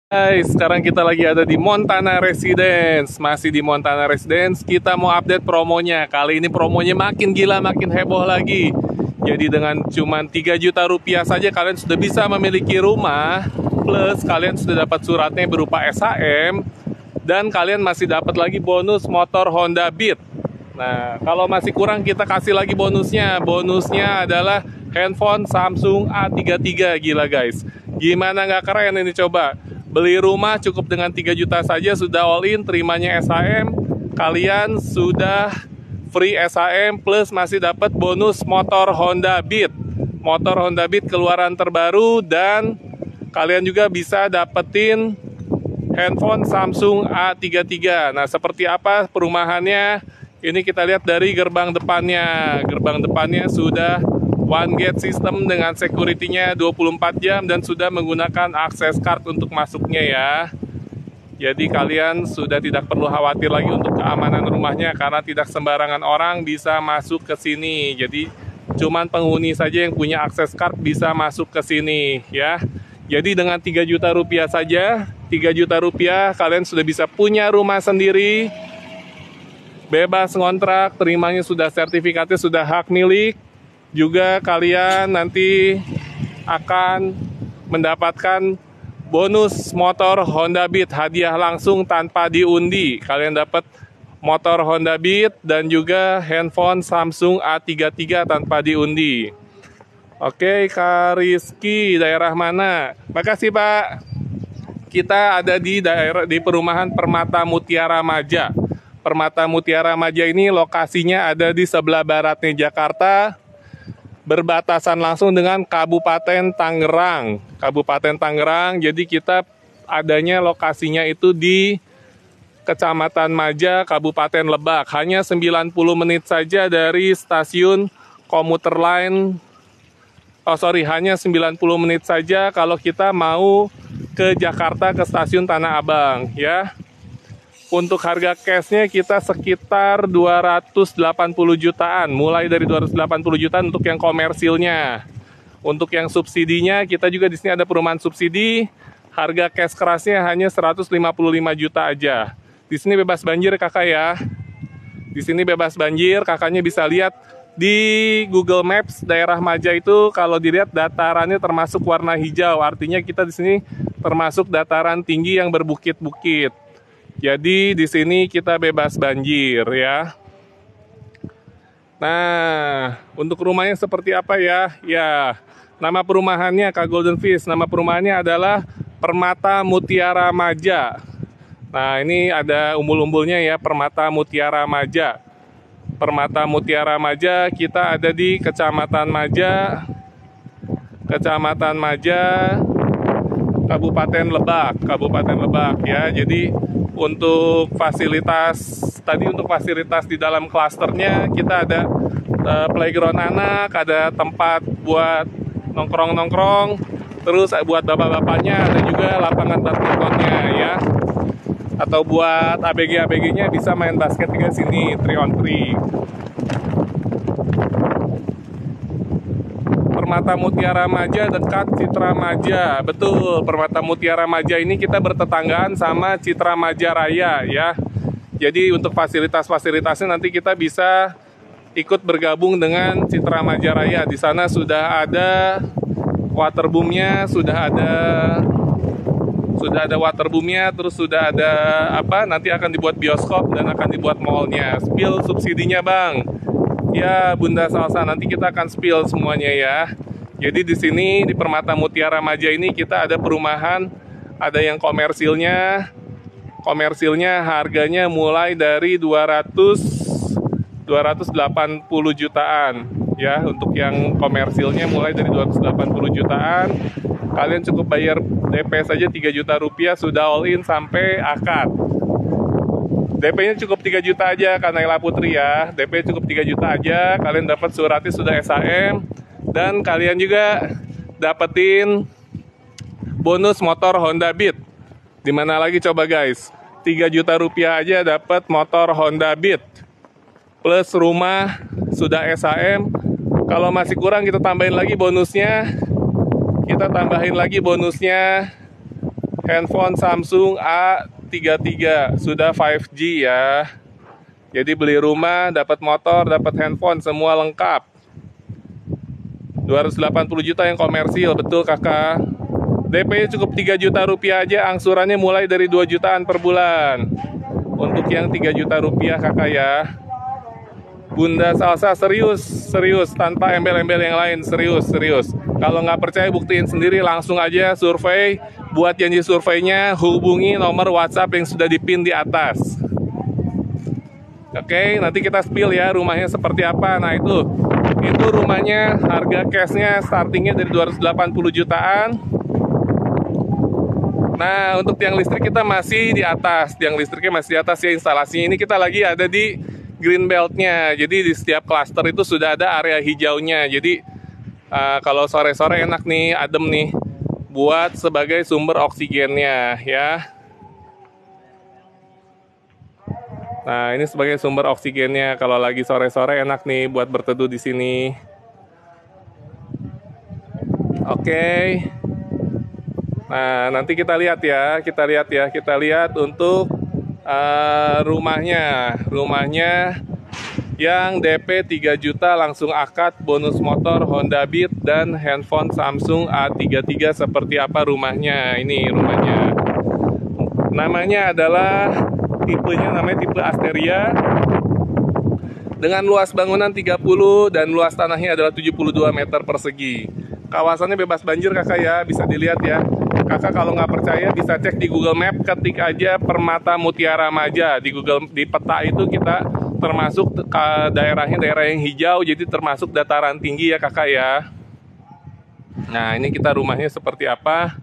Guys, sekarang kita lagi ada di Montana Residence. Masih di Montana Residence, kita mau update promonya. Kali ini promonya makin gila, makin heboh lagi. Jadi dengan cuma 3 juta rupiah saja kalian sudah bisa memiliki rumah. Plus kalian sudah dapat suratnya berupa SHM. Dan kalian masih dapat lagi bonus motor Honda Beat. Nah, kalau masih kurang kita kasih lagi bonusnya. Bonusnya adalah handphone Samsung A33. Gila guys. Gimana nggak keren ini coba? Beli rumah cukup dengan 3 juta saja sudah all in, terimanya SHM. Kalian sudah free SHM plus masih dapat bonus motor Honda Beat. Motor Honda Beat keluaran terbaru dan kalian juga bisa dapetin handphone Samsung A33. Nah, seperti apa perumahannya? Ini kita lihat dari gerbang depannya. Gerbang depannya sudah one gate system dengan security-nya 24 jam dan sudah menggunakan akses card untuk masuknya ya. Jadi kalian sudah tidak perlu khawatir lagi untuk keamanan rumahnya karena tidak sembarangan orang bisa masuk ke sini. Jadi cuman penghuni saja yang punya akses card bisa masuk ke sini ya. Jadi dengan 3 juta rupiah saja, 3 juta rupiah kalian sudah bisa punya rumah sendiri. Bebas ngontrak, terimanya sudah sertifikatnya sudah hak milik. Juga kalian nanti akan mendapatkan bonus motor Honda Beat hadiah langsung tanpa diundi. Kalian dapat motor Honda Beat dan juga handphone Samsung A33 tanpa diundi. Oke, Kak Rizky, daerah mana? Makasih Pak. Kita ada di perumahan Permata Mutiara Maja. Permata Mutiara Maja ini lokasinya ada di sebelah baratnya Jakarta, berbatasan langsung dengan Kabupaten Tangerang. Kabupaten Tangerang, jadi kita adanya lokasinya itu di Kecamatan Maja, Kabupaten Lebak. Hanya 90 menit saja dari stasiun komuter lain. Hanya 90 menit saja kalau kita mau ke Jakarta ke stasiun Tanah Abang ya. Untuk harga cashnya kita sekitar 280 jutaan, mulai dari 280 jutaan untuk yang komersilnya. Untuk yang subsidinya kita juga di sini ada perumahan subsidi, harga cash kerasnya hanya 155 juta aja. Di sini bebas banjir kakak ya. Di sini bebas banjir, kakaknya bisa lihat di Google Maps daerah Maja itu kalau dilihat datarannya termasuk warna hijau, artinya kita di sini termasuk dataran tinggi yang berbukit-bukit. Jadi di sini kita bebas banjir ya. Nah, untuk rumahnya seperti apa ya? Ya, nama perumahannya Kak Golden Fish. Nama perumahannya adalah Permata Mutiara Maja. Nah, ini ada umbul-umbulnya ya, Permata Mutiara Maja. Permata Mutiara Maja, kita ada di Kecamatan Maja. Kecamatan Maja, Kabupaten Lebak ya. Jadi untuk fasilitas di dalam klasternya kita ada playground anak, ada tempat buat nongkrong-nongkrong, terus buat bapak-bapaknya ada juga lapangan badmintonnya ya. Atau buat ABG-ABG-nya bisa main basket juga sini 3-on-3. Permata Mutiara Maja dekat Citra Maja. Betul, Permata Mutiara Maja ini kita bertetanggaan sama Citra Maja Raya ya. Jadi untuk fasilitas-fasilitasnya nanti kita bisa ikut bergabung dengan Citra Maja Raya. Di sana sudah ada waterboomnya, sudah ada waterboomnya, terus sudah ada nanti akan dibuat bioskop dan akan dibuat mallnya. Spill subsidinya bang. Ya Bunda Salsa, nanti kita akan spill semuanya ya. Jadi di sini di Permata Mutiara Maja ini kita ada perumahan, ada yang komersilnya. Komersilnya harganya mulai dari 280 jutaan ya. Untuk yang komersilnya mulai dari 280 jutaan. Kalian cukup bayar DP saja 3 juta rupiah sudah all in sampai akad. DP-nya cukup 3 juta aja Kak Naila Putri ya. DP cukup 3 juta aja, kalian dapat suratnya sudah SHM dan kalian juga dapetin bonus motor Honda Beat. Dimana lagi coba guys? 3 juta rupiah aja dapat motor Honda Beat. Plus rumah sudah SHM. Kalau masih kurang kita tambahin lagi bonusnya. Kita tambahin lagi bonusnya handphone Samsung A33, sudah 5G ya. Jadi beli rumah, dapat motor, dapat handphone, semua lengkap. 280 juta yang komersil, betul kakak. DP cukup 3 juta rupiah aja, angsurannya mulai dari 2 jutaan per bulan. Untuk yang 3 juta rupiah kakak ya. Bunda Salsa, serius, tanpa embel-embel yang lain, serius. Kalau nggak percaya buktiin sendiri, langsung aja survei. Buat janji surveinya, hubungi nomor WhatsApp yang sudah dipin di atas. Oke, nanti kita spill ya rumahnya seperti apa. Nah itu rumahnya, harga cashnya startingnya dari 280 jutaan. Nah untuk tiang listrik kita masih di atas, ya instalasinya. Ini kita lagi ada di green beltnya, jadi di setiap klaster itu sudah ada area hijaunya. Jadi kalau sore-sore enak nih, adem nih, buat sebagai sumber oksigennya ya. Nah ini sebagai sumber oksigennya, kalau lagi sore-sore enak nih buat berteduh di sini. Oke. Nah nanti kita lihat untuk rumahnya yang DP 3 juta langsung akad, bonus motor Honda Beat dan handphone Samsung A33 seperti apa rumahnya. Ini rumahnya, namanya adalah namanya tipe Asteria, dengan luas bangunan 30 dan luas tanahnya adalah 72 meter persegi. Kawasannya bebas banjir kakak ya, bisa dilihat ya. Kakak kalau nggak percaya bisa cek di Google Map, ketik aja Permata Mutiara Maja. Di peta itu kita termasuk daerah yang hijau, jadi termasuk dataran tinggi ya kakak ya. Nah ini kita rumahnya seperti apa,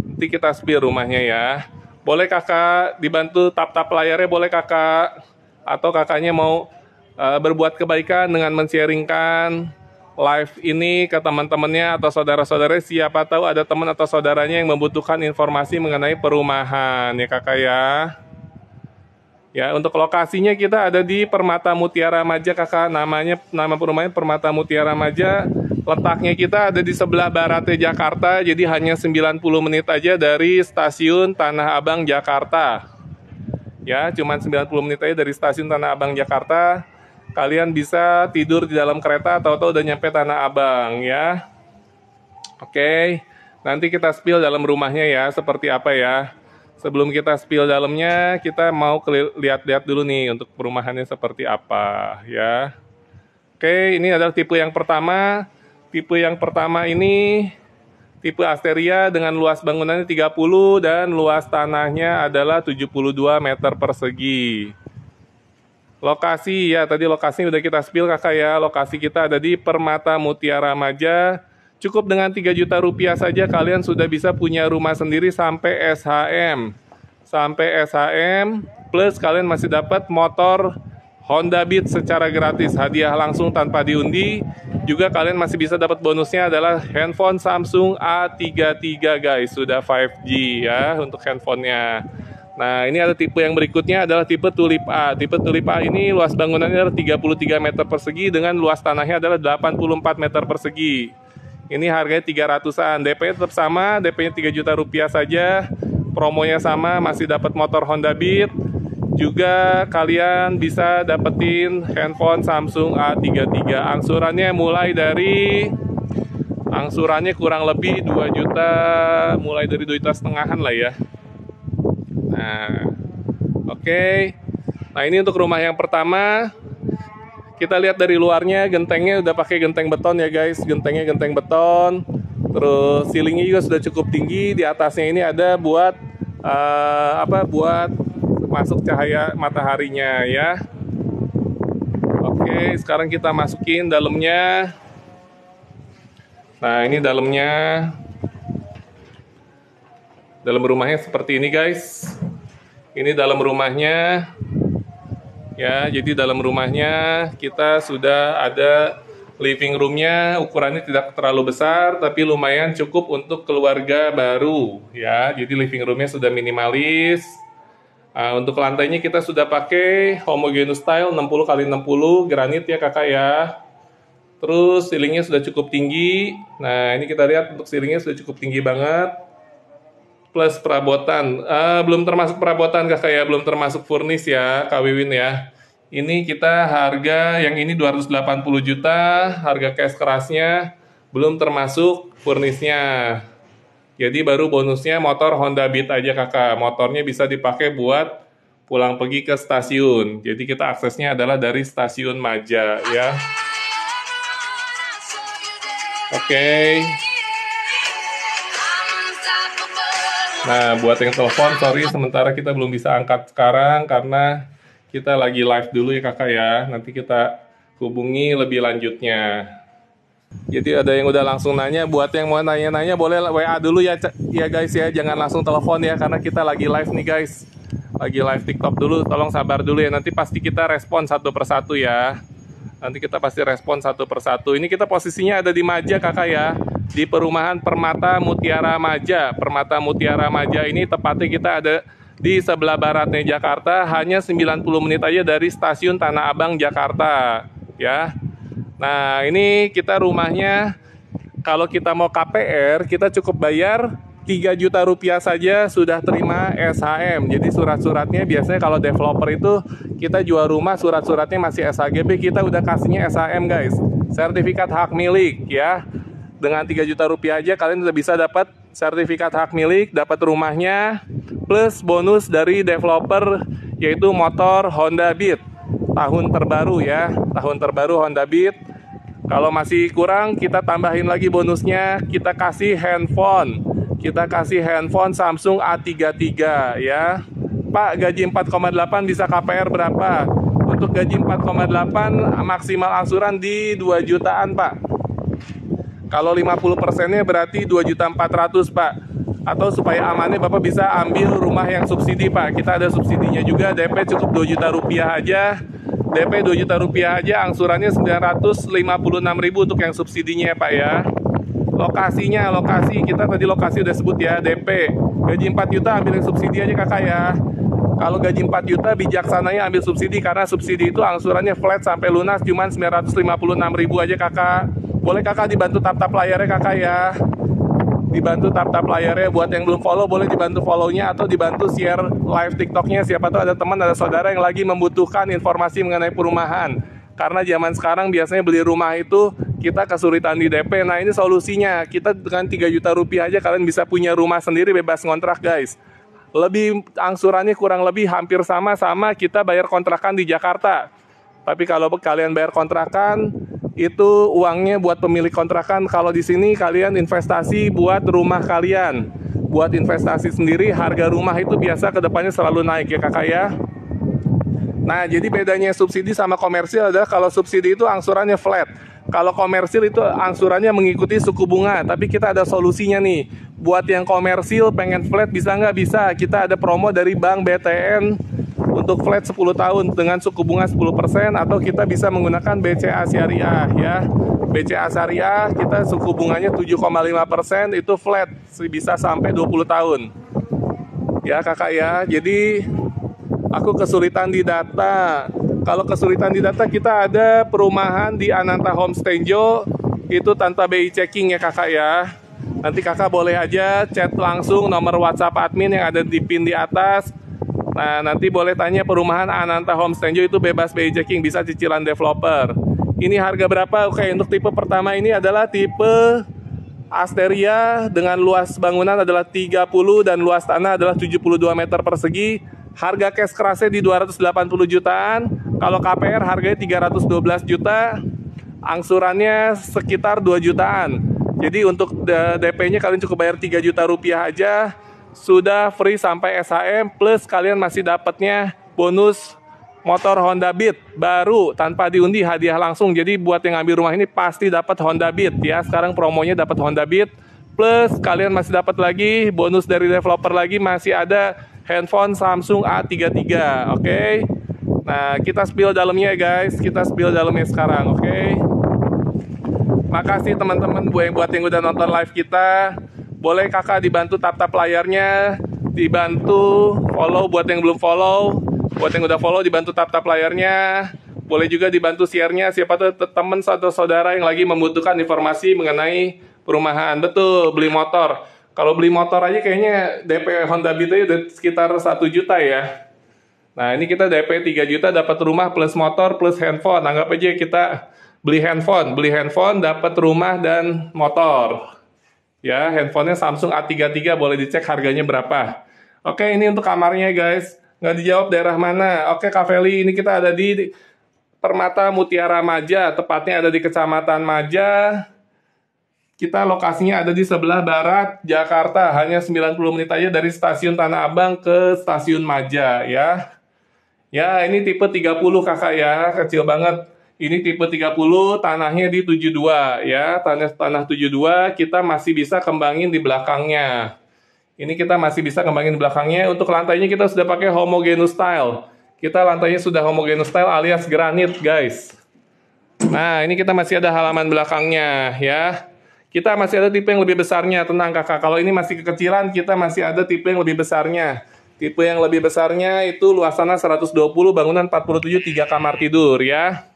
nanti kita spill rumahnya ya. Boleh kakak dibantu tap-tap layarnya, boleh kakak. Atau kakaknya mau berbuat kebaikan dengan men-sharingkan live ini ke teman-temannya atau saudara-saudaranya. Siapa tahu ada teman atau saudaranya yang membutuhkan informasi mengenai perumahan ya kakak ya. Ya untuk lokasinya kita ada di Permata Mutiara Maja kakak. Nama perumahannya Permata Mutiara Maja. Letaknya kita ada di sebelah baratnya Jakarta. Jadi hanya 90 menit aja dari stasiun Tanah Abang Jakarta. Ya cuman 90 menit aja dari stasiun Tanah Abang Jakarta. Kalian bisa tidur di dalam kereta, tahu-tahu udah nyampe Tanah Abang ya. Oke, nanti kita spill dalam rumahnya ya, seperti apa ya. Sebelum kita spill dalamnya, kita mau lihat-lihat dulu nih untuk perumahannya seperti apa ya. Oke, ini adalah tipe yang pertama. Tipe yang pertama ini tipe Asteria dengan luas bangunannya 30 dan luas tanahnya adalah 72 meter persegi. Lokasi ya, tadi lokasinya udah kita spill kakak ya. Lokasi kita ada di Permata Mutiara Maja. Cukup dengan 3 juta rupiah saja kalian sudah bisa punya rumah sendiri sampai SHM. Sampai SHM plus kalian masih dapat motor Honda Beat secara gratis, hadiah langsung tanpa diundi. Juga kalian masih bisa dapat bonusnya adalah handphone Samsung A33 guys, sudah 5G ya untuk handphonenya. Nah ini ada tipe yang berikutnya adalah tipe Tulip A. Tipe Tulip A ini luas bangunannya adalah 33 meter persegi dengan luas tanahnya adalah 84 meter persegi. Ini harganya 300-an, DP tetap sama, DP-nya 3 juta rupiah saja. Promonya sama, masih dapat motor Honda Beat. Juga kalian bisa dapetin handphone Samsung A33. Angsurannya kurang lebih 2 juta, mulai dari 2 juta setengahan lah ya. Nah, oke. Nah ini untuk rumah yang pertama. Kita lihat dari luarnya, gentengnya udah pakai genteng beton ya guys. Gentengnya genteng beton. Terus ceilingnya juga sudah cukup tinggi. Di atasnya ini ada buat buat masuk cahaya mataharinya ya. Oke, sekarang kita masukin dalamnya. Nah ini dalamnya. Dalam rumahnya seperti ini guys. Ini dalam rumahnya. Ya, jadi dalam rumahnya kita sudah ada living roomnya. Ukurannya tidak terlalu besar, tapi lumayan cukup untuk keluarga baru. Ya, jadi living roomnya sudah minimalis. Untuk lantainya kita sudah pakai homogeneous style 60x60 granit ya kakak ya. Terus ceilingnya sudah cukup tinggi. Nah ini kita lihat untuk ceilingnya sudah cukup tinggi banget. plus perabotan. Belum termasuk perabotan kakak ya, belum termasuk furnis ya Kak Wiwin ya. Ini kita harga yang ini 280 juta, harga cash kerasnya belum termasuk furnisnya. Jadi baru bonusnya motor Honda Beat aja kakak. Motornya bisa dipakai buat pulang pergi ke stasiun. Jadi kita aksesnya adalah dari stasiun Maja ya. Oke. Nah, buat yang telepon, sorry sementara kita belum bisa angkat sekarang karena kita lagi live dulu ya kakak ya. Nanti kita hubungi lebih lanjutnya. Jadi ada yang udah langsung nanya, buat yang mau nanya-nanya boleh WA dulu ya guys ya. Jangan langsung telepon ya karena kita lagi live nih guys. Lagi live TikTok dulu, tolong sabar dulu ya. Nanti pasti kita respon satu persatu ya. Nanti kita pasti respon satu persatu. Ini kita posisinya ada di Maja kakak ya. Di perumahan Permata Mutiara Maja. Permata Mutiara Maja ini tepatnya kita ada di sebelah baratnya Jakarta, hanya 90 menit aja dari stasiun Tanah Abang Jakarta ya. Nah ini kita rumahnya, kalau kita mau KPR kita cukup bayar 3 juta rupiah saja sudah terima SHM. Jadi surat-suratnya biasanya kalau developer itu kita jual rumah surat-suratnya masih SHGB, kita udah kasihnya SHM guys, sertifikat hak milik ya. Dengan 3 juta rupiah aja kalian udah bisa dapat sertifikat hak milik, dapat rumahnya, plus bonus dari developer yaitu motor Honda Beat tahun terbaru ya, tahun terbaru Honda Beat. Kalau masih kurang kita tambahin lagi bonusnya, kita kasih handphone. Kita kasih handphone Samsung A33 ya. Pak, gaji 4,8 bisa KPR berapa? Untuk gaji 4,8 maksimal angsuran di 2 jutaan Pak. Kalau 50%-nya berarti 2.400.000 Pak. Atau supaya amannya Bapak bisa ambil rumah yang subsidi Pak. Kita ada subsidinya juga, DP cukup 2 juta rupiah aja. DP 2 juta rupiah aja, angsurannya 956.000 untuk yang subsidinya ya Pak ya. Lokasinya, lokasi kita tadi lokasi udah sebut ya, DP gaji 4 juta ambil yang subsidi aja kakak ya. Kalau gaji 4 juta bijaksananya ambil subsidi, karena subsidi itu angsurannya flat sampai lunas cuman 956.000 aja kakak. Boleh kakak dibantu tap-tap layarnya kakak ya. Dibantu tap-tap layarnya. Buat yang belum follow boleh dibantu follow-nya atau dibantu share live TikTok-nya. Siapa tahu ada teman, ada saudara yang lagi membutuhkan informasi mengenai perumahan. Karena zaman sekarang biasanya beli rumah itu kita kesulitan di DP. Nah ini solusinya. Kita dengan 3 juta rupiah aja kalian bisa punya rumah sendiri bebas ngontrak guys. Lebih angsurannya kurang lebih hampir sama kita bayar kontrakan di Jakarta. Tapi kalau kalian bayar kontrakan itu uangnya buat pemilik kontrakan. Kalau di sini kalian investasi buat rumah kalian, buat investasi sendiri. Harga rumah itu biasa kedepannya selalu naik ya kakak ya. Nah jadi bedanya subsidi sama komersil adalah kalau subsidi itu angsurannya flat. Kalau komersil itu angsurannya mengikuti suku bunga. Tapi kita ada solusinya nih. Buat yang komersil pengen flat bisa nggak? Bisa. Kita ada promo dari Bank BTN untuk flat 10 tahun dengan suku bunga 10%, atau kita bisa menggunakan BCA Syariah ya. BCA Syariah kita suku bunganya 7,5%, itu flat bisa sampai 20 tahun. Ya kakak ya. Jadi aku kesulitan di data. Kalau kesulitan di data kita ada perumahan di Ananta Homestay itu tanpa BI checking ya kakak ya. Nanti kakak boleh aja chat langsung nomor WhatsApp admin yang ada di pin di atas. Nah, nanti boleh tanya perumahan Ananta Homestay itu bebas BI checking, bisa cicilan developer. Ini harga berapa? Oke, untuk tipe pertama ini adalah tipe Asteria dengan luas bangunan adalah 30 dan luas tanah adalah 72 meter persegi. Harga cash kerasnya di 280 jutaan. Kalau KPR harganya 312 juta. Angsurannya sekitar 2 jutaan. Jadi untuk DP-nya kalian cukup bayar 3 juta rupiah aja. Sudah free sampai SHM, plus kalian masih dapatnya bonus motor Honda Beat baru tanpa diundi, hadiah langsung. Jadi buat yang ngambil rumah ini pasti dapat Honda Beat ya. Sekarang promonya dapat Honda Beat, plus kalian masih dapat lagi bonus dari developer lagi, masih ada handphone Samsung A33. Oke. Nah kita spill dalamnya guys, kita spill dalamnya sekarang. Oke. Makasih teman-teman buat yang udah nonton live kita. Boleh kakak dibantu tap-tap layarnya, dibantu follow buat yang belum follow, buat yang udah follow dibantu tap-tap layarnya. Boleh juga dibantu share-nya, siapa tuh teman atau saudara yang lagi membutuhkan informasi mengenai perumahan. Betul, beli motor. Kalau beli motor aja kayaknya DP Honda Beat aja udah sekitar 1 juta ya. Nah ini kita DP 3 juta dapat rumah plus motor plus handphone. Anggap aja kita beli handphone dapat rumah dan motor. Ya, handphonenya Samsung A33, boleh dicek harganya berapa. Oke, ini untuk kamarnya guys. Nggak dijawab daerah mana. Oke Kak Feli, ini kita ada di Permata Mutiara Maja, tepatnya ada di Kecamatan Maja. Kita lokasinya ada di sebelah barat Jakarta, hanya 90 menit aja dari stasiun Tanah Abang ke stasiun Maja ya. Ya, ini tipe 30 kakak ya, kecil banget. Ini tipe 30, tanahnya di 72 ya. Tanah 72 kita masih bisa kembangin di belakangnya. Ini kita masih bisa kembangin di belakangnya. Untuk lantainya kita sudah pakai homogeneous style. Kita lantainya sudah homogeneous style alias granit guys. Nah, ini kita masih ada halaman belakangnya ya. Kita masih ada tipe yang lebih besarnya, tenang kakak. Kalau ini masih kekecilan, kita masih ada tipe yang lebih besarnya. Tipe yang lebih besarnya itu luas tanah 120, bangunan 47, 3 kamar tidur ya.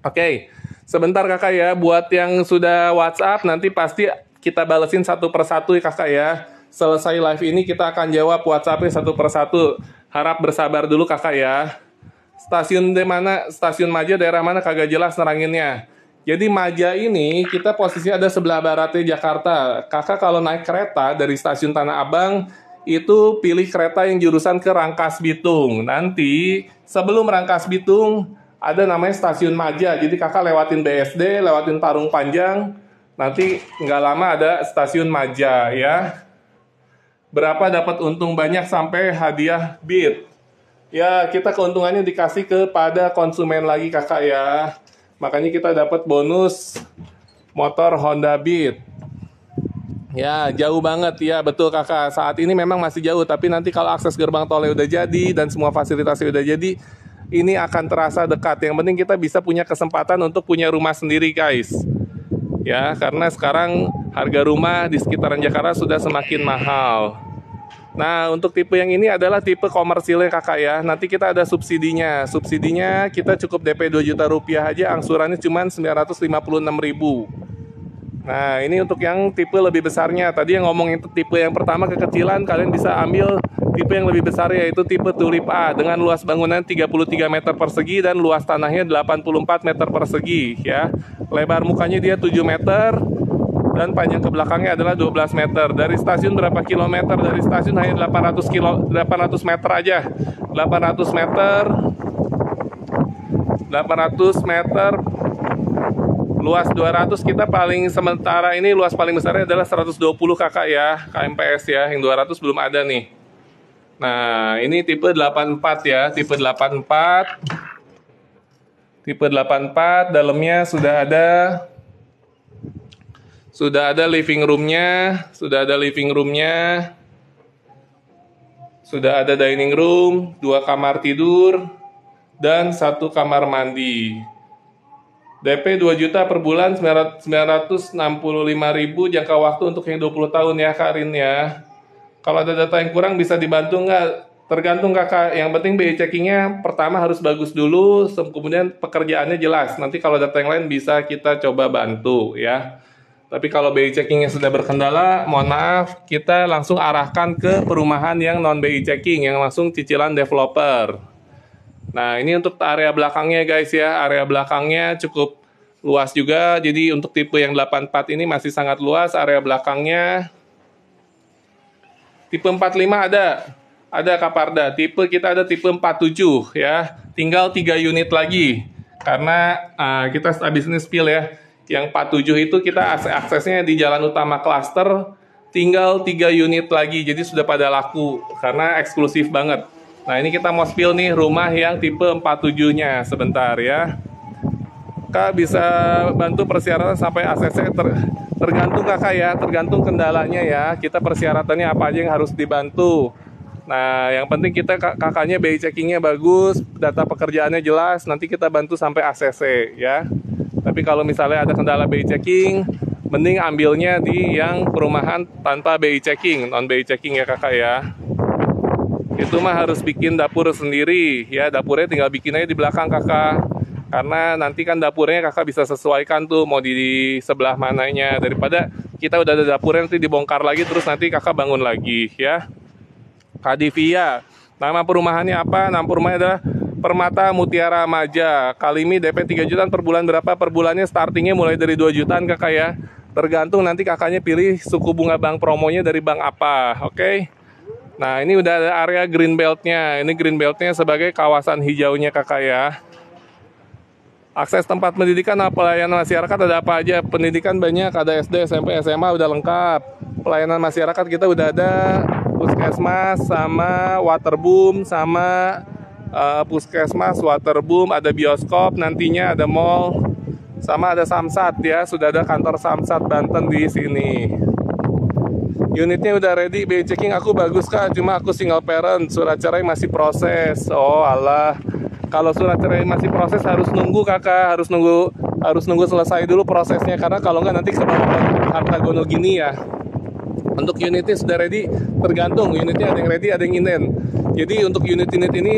Oke, sebentar kakak ya. Buat yang sudah WhatsApp, nanti pasti kita balesin satu persatu ya kakak ya. Selesai live ini kita akan jawab WhatsAppnya satu persatu. Harap bersabar dulu kakak ya. Stasiun di mana? Stasiun Maja daerah mana kagak jelas neranginnya. Jadi Maja ini kita posisinya ada sebelah baratnya Jakarta. Kakak kalau naik kereta dari stasiun Tanah Abang itu pilih kereta yang jurusan ke Rangkas Bitung. Nanti sebelum Rangkas Bitung ada namanya stasiun Maja. Jadi kakak lewatin BSD, lewatin Parung Panjang. Nanti nggak lama ada stasiun Maja ya. Berapa dapat untung banyak sampai hadiah Beat. Ya kita keuntungannya dikasih kepada konsumen lagi kakak ya. Makanya kita dapat bonus motor Honda Beat. Ya, jauh banget ya, betul kakak. Saat ini memang masih jauh, tapi nanti kalau akses gerbang tolnya udah jadi dan semua fasilitasnya udah jadi, ini akan terasa dekat. Yang penting kita bisa punya kesempatan untuk punya rumah sendiri, guys. Ya, karena sekarang harga rumah di sekitaran Jakarta sudah semakin mahal. Nah, untuk tipe yang ini adalah tipe komersilnya kakak ya. Nanti kita ada subsidinya. Subsidinya kita cukup DP 2 juta rupiah aja, angsurannya cuma 956.000. Nah, ini untuk yang tipe lebih besarnya. Tadi yang ngomongin tipe yang pertama kekecilan, kalian bisa ambil tipe yang lebih besar yaitu tipe Tulip A dengan luas bangunan 33 meter persegi dan luas tanahnya 84 meter persegi ya. Lebar mukanya dia 7 meter. Dan panjang ke belakangnya adalah 12 meter. Dari stasiun berapa kilometer? Dari stasiun hanya 800 meter aja. 800 meter. 800 meter. Luas 200 kita paling sementara ini luas paling besarnya adalah 120 kakak ya. KMPS ya. Yang 200 belum ada nih. Nah, ini tipe 84 ya. Tipe 84. Tipe 84 dalamnya sudah ada living roomnya, sudah ada dining room, 2 kamar tidur, dan 1 kamar mandi. DP 2 juta per bulan, 965.000, jangka waktu untuk yang 20 tahun ya Kak Rin ya. Kalau ada data yang kurang bisa dibantu nggak? Tergantung kakak, yang penting BI checkingnya pertama harus bagus dulu, kemudian pekerjaannya jelas. Nanti kalau data yang lain bisa kita coba bantu ya. Tapi kalau BI checkingnya sudah berkendala, mohon maaf, kita langsung arahkan ke perumahan yang non BI checking, yang langsung cicilan developer. Nah, ini untuk area belakangnya guys ya, area belakangnya cukup luas juga. Jadi untuk tipe yang 84 ini masih sangat luas area belakangnya. Tipe 45 ada Kaparda. Tipe kita ada tipe 47 ya, tinggal 3 unit lagi. Karena kita habis ini spill ya. Yang 47 itu kita aksesnya di jalan utama klaster, tinggal 3 unit lagi, jadi sudah pada laku, karena eksklusif banget. Nah ini kita mau spill nih rumah yang tipe 47-nya, sebentar ya. Kak bisa bantu persyaratan sampai aksesnya tergantung kakak ya, tergantung kendalanya ya, kita persyaratannya apa aja yang harus dibantu. Nah yang penting kita kakaknya BI checkingnya bagus, data pekerjaannya jelas, nanti kita bantu sampai ACC ya. Tapi kalau misalnya ada kendala BI checking, mending ambilnya di yang perumahan tanpa BI checking, non BI checking ya kakak ya. Itu mah harus bikin dapur sendiri ya, dapurnya tinggal bikin aja di belakang kakak. Karena nanti kan dapurnya kakak bisa sesuaikan tuh mau di sebelah mananya, daripada kita udah ada dapurnya, nanti dibongkar lagi terus nanti kakak bangun lagi ya. Kadivia, nama perumahannya apa? Nama perumahannya adalah Permata Mutiara Maja. Kalimi DP 3 jutaan per bulan. Berapa per bulannya? Startingnya mulai dari 2 jutaan kakak ya. Tergantung nanti kakaknya pilih suku bunga bank promonya dari bank apa. Oke. Nah ini udah ada area green beltnya. Ini green beltnya sebagai kawasan hijaunya kakak ya. Akses tempat pendidikan, pelayanan masyarakat ada apa aja? Pendidikan banyak, ada SD, SMP, SMA udah lengkap. Pelayanan masyarakat kita udah ada puskesmas sama waterboom sama puskesmas, waterboom, ada bioskop, nantinya ada mall, sama ada Samsat ya. Sudah ada kantor Samsat Banten di sini. Unitnya udah ready, BI checking aku bagus kak, cuma aku single parent, surat cerai masih proses. Oh alah. Kalau surat cerai masih proses harus nunggu kakak, harus nunggu selesai dulu prosesnya, karena kalau nggak nanti ke bawah harta gono gini ya. Untuk unitnya sudah ready, tergantung unitnya ada yang ready, ada yang inden. Jadi untuk unit-unit ini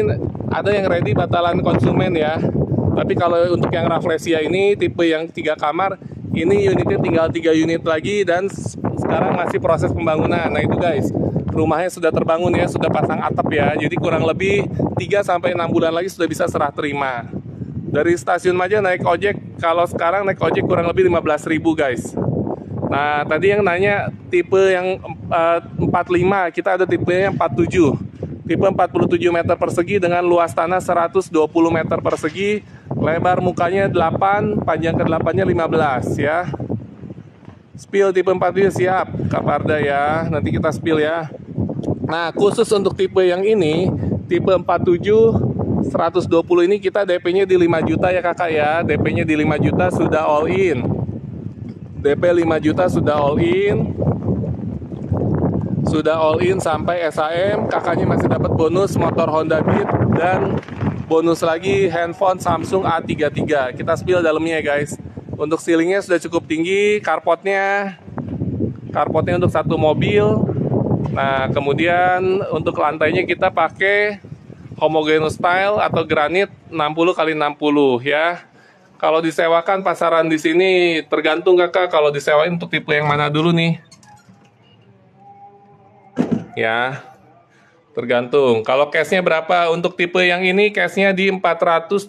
ada yang ready batalan konsumen ya. Tapi kalau untuk yang Rafflesia ini tipe yang 3 kamar, ini unitnya tinggal 3 unit lagi dan sekarang masih proses pembangunan. Nah itu guys, rumahnya sudah terbangun ya, sudah pasang atap ya. Jadi kurang lebih 3-6 bulan lagi sudah bisa serah terima. Dari stasiun Maja naik ojek, kalau sekarang naik ojek kurang lebih 15.000 guys. Nah tadi yang nanya tipe yang 45, kita ada tipe yang 47. Tipe 47 meter persegi dengan luas tanah 120 meter persegi, lebar mukanya 8, panjang ke-8-nya 15 ya. Spill tipe 47 siap, Kak Parda ya, nanti kita spill ya. Nah khusus untuk tipe yang ini, tipe 47 120 ini kita DP-nya di 5 juta ya kakak ya. DP-nya di 5 juta sudah all in. DP 5 juta sudah all in. Sudah all in sampai SAM, kakaknya masih dapat bonus motor Honda Beat dan bonus lagi handphone Samsung A33. Kita spill dalamnya ya guys. Untuk ceilingnya sudah cukup tinggi, carportnya untuk satu mobil. Nah kemudian untuk lantainya kita pakai homogeneous style atau granit 60x60 ya. Kalau disewakan pasaran di sini tergantung kakak, kalau disewain untuk tipe yang mana dulu nih? Ya, tergantung. Kalau cashnya berapa? Untuk tipe yang ini cashnya di 479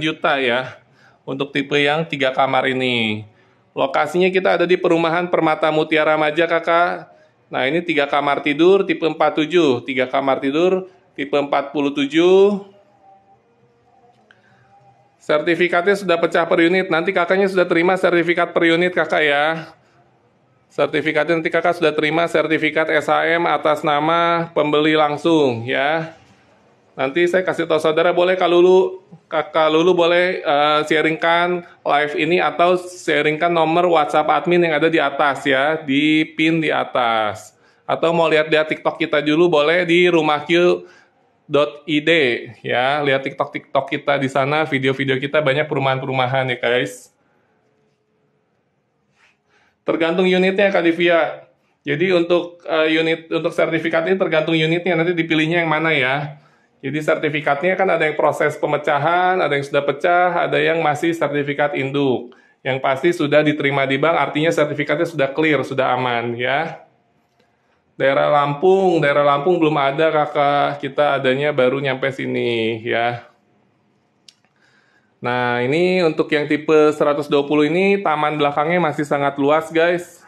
juta ya. Untuk tipe yang 3 kamar ini. Lokasinya kita ada di perumahan Permata Mutiara Maja kakak. Nah ini 3 kamar tidur tipe 47, 3 kamar tidur tipe 47. Sertifikatnya sudah pecah per unit. Nanti kakaknya sudah terima sertifikat per unit kakak ya. Sertifikatnya nanti kakak sudah terima sertifikat SHM atas nama pembeli langsung ya. Nanti saya kasih tahu saudara, boleh kakak Lulu boleh sharingkan live ini atau sharingkan nomor WhatsApp admin yang ada di atas ya, di pin di atas. Atau mau lihat TikTok kita dulu boleh di rumahq.id ya, lihat TikTok kita di sana, video-video kita banyak perumahan-perumahan ya guys. Tergantung unitnya Kak Divya. Jadi untuk untuk sertifikat ini tergantung unitnya, nanti dipilihnya yang mana ya. Jadi sertifikatnya kan ada yang proses pemecahan, ada yang sudah pecah, ada yang masih sertifikat induk. Yang pasti sudah diterima di bank, artinya sertifikatnya sudah clear, sudah aman ya. Daerah Lampung belum ada kakak, kita adanya baru nyampe sini ya. Nah ini untuk yang tipe 120 ini taman belakangnya masih sangat luas guys.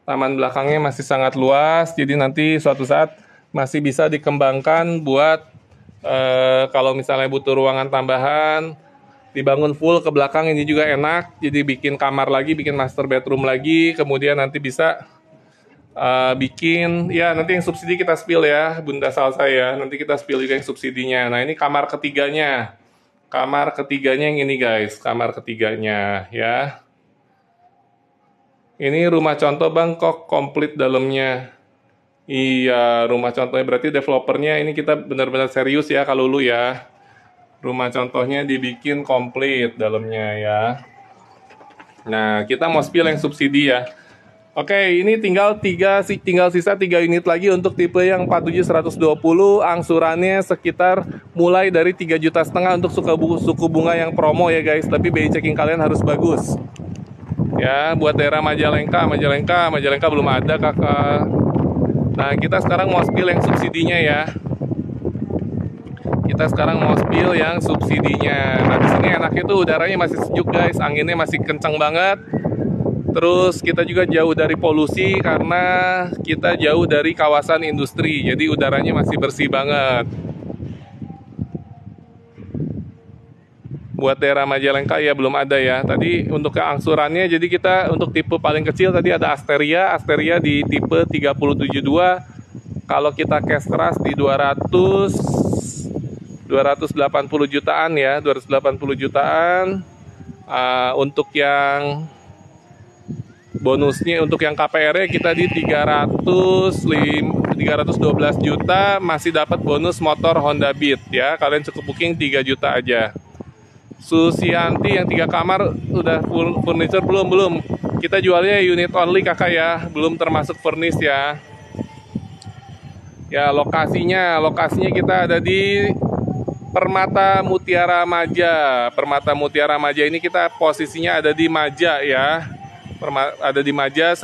Taman belakangnya masih sangat luas, jadi nanti suatu saat masih bisa dikembangkan buat kalau misalnya butuh ruangan tambahan, dibangun full ke belakang ini juga enak. Jadi bikin kamar lagi, bikin master bedroom lagi, kemudian nanti bisa bikin, ya nanti yang subsidi kita spill ya Bunda Salsa ya, nanti kita spill juga yang subsidinya. Nah ini kamar ketiganya. Kamar ketiganya yang ini guys, kamar ketiganya ya. Ini rumah contoh bang, kok komplit dalamnya. Iya, rumah contohnya berarti developernya ini kita benar-benar serius ya kalau lu ya. Rumah contohnya dibikin komplit dalamnya ya. Nah, kita mau spill yang subsidi ya. Oke, ini tinggal sisa 3 unit lagi untuk tipe yang 47 120, angsurannya sekitar mulai dari 3,5 juta untuk suku bunga yang promo ya guys, tapi BI checking kalian harus bagus. Ya, buat daerah Majalengka belum ada kakak. Nah, kita sekarang mau spill yang subsidinya ya. Kita sekarang mau spill yang subsidinya. Nah, di sini enaknya tuh udaranya masih sejuk guys, anginnya masih kencang banget. Terus kita juga jauh dari polusi karena kita jauh dari kawasan industri. Jadi udaranya masih bersih banget. Buat daerah Majalengka ya belum ada ya. Tadi untuk keangsurannya, jadi kita untuk tipe paling kecil tadi ada Asteria di tipe 372. Kalau kita cash keras di 280 jutaan ya, 280 jutaan. Untuk yang bonusnya, untuk yang KPR-nya kita di 312 juta, masih dapat bonus motor Honda Beat ya. Kalian cukup booking 3 juta aja. Susianti yang 3 kamar udah full furniture belum? Kita jualnya unit only kakak ya, belum termasuk furnish ya. Ya, lokasinya kita ada di Permata Mutiara Maja. Permata Mutiara Maja ini kita posisinya ada di Maja ya. Ada di Maja,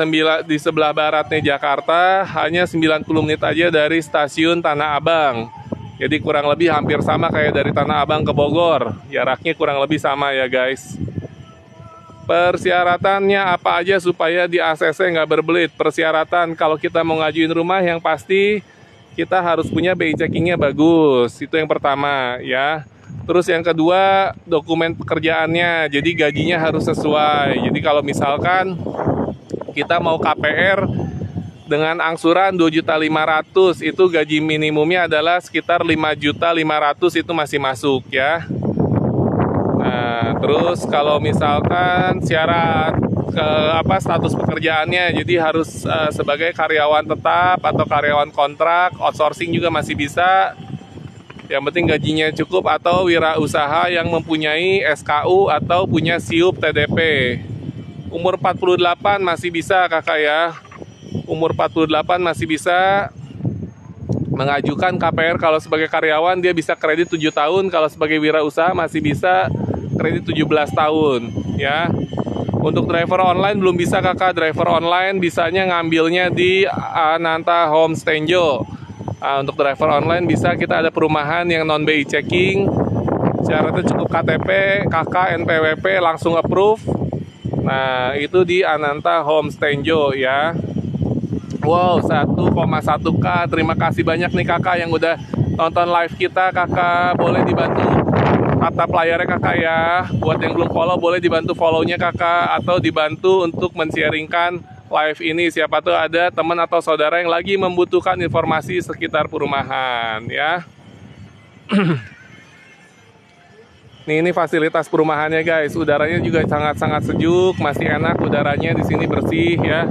di sebelah baratnya Jakarta, hanya 90 menit aja dari stasiun Tanah Abang. Jadi kurang lebih hampir sama kayak dari Tanah Abang ke Bogor. Jaraknya kurang lebih sama ya guys. Persyaratannya apa aja supaya di ACC nggak berbelit? Persyaratan kalau kita mau ngajuin rumah yang pasti kita harus punya BI checkingnya bagus. Itu yang pertama ya. Terus yang kedua, dokumen pekerjaannya. Jadi gajinya harus sesuai. Jadi kalau misalkan kita mau KPR dengan angsuran 2.500.000, itu gaji minimumnya adalah sekitar 5.500.000, itu masih masuk ya. Nah, terus kalau misalkan syarat status pekerjaannya, jadi harus sebagai karyawan tetap atau karyawan kontrak, outsourcing juga masih bisa. Yang penting gajinya cukup, atau wirausaha yang mempunyai SKU atau punya SIUP TDP. Umur 48 masih bisa kakak ya. Umur 48 masih bisa mengajukan KPR. Kalau sebagai karyawan dia bisa kredit 7 tahun, kalau sebagai wirausaha masih bisa kredit 17 tahun ya. Untuk driver online belum bisa kakak. Driver online bisanya ngambilnya di Ananta Home Stenjo. Untuk driver online bisa, kita ada perumahan yang non BI checking. Syaratnya cukup KTP, KK, NPWP langsung approve. Nah, itu di Ananta Home Stenjo ya. Wow, 1,1K. Terima kasih banyak nih kakak yang udah nonton live kita. Kakak boleh dibantu tatap layarnya kakak ya. Buat yang belum follow, boleh dibantu follow-nya kakak, atau dibantu untuk men-sharingkan live ini. Siapa tuh ada teman atau saudara yang lagi membutuhkan informasi sekitar perumahan ya. Ini fasilitas perumahannya guys. Udaranya juga sangat-sangat sejuk, masih enak udaranya di sini, bersih ya.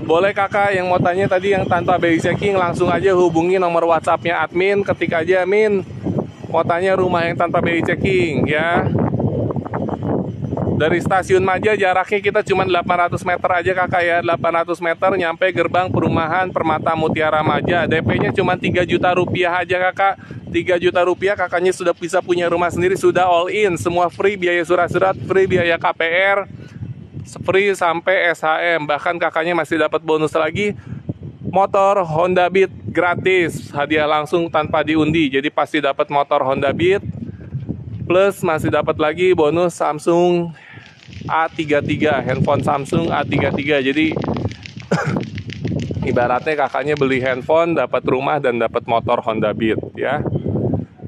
Boleh kakak yang mau tanya tadi yang tanpa BI checking, langsung aja hubungi nomor WhatsApp-nya admin, ketik aja min mau tanya rumah yang tanpa BI checking ya. Dari stasiun Maja jaraknya kita cuma 800 meter aja kakak ya. 800 meter nyampe gerbang perumahan Permata Mutiara Maja. DP-nya cuma 3 juta rupiah aja kakak. 3 juta rupiah kakaknya sudah bisa punya rumah sendiri, sudah all in. Semua free, biaya surat-surat free, biaya KPR free sampai SHM. Bahkan kakaknya masih dapat bonus lagi, motor Honda Beat gratis, hadiah langsung tanpa diundi. Jadi pasti dapat motor Honda Beat, plus masih dapat lagi bonus Samsung A33, handphone Samsung A33. Jadi ibaratnya kakaknya beli handphone, dapat rumah, dan dapat motor Honda Beat ya.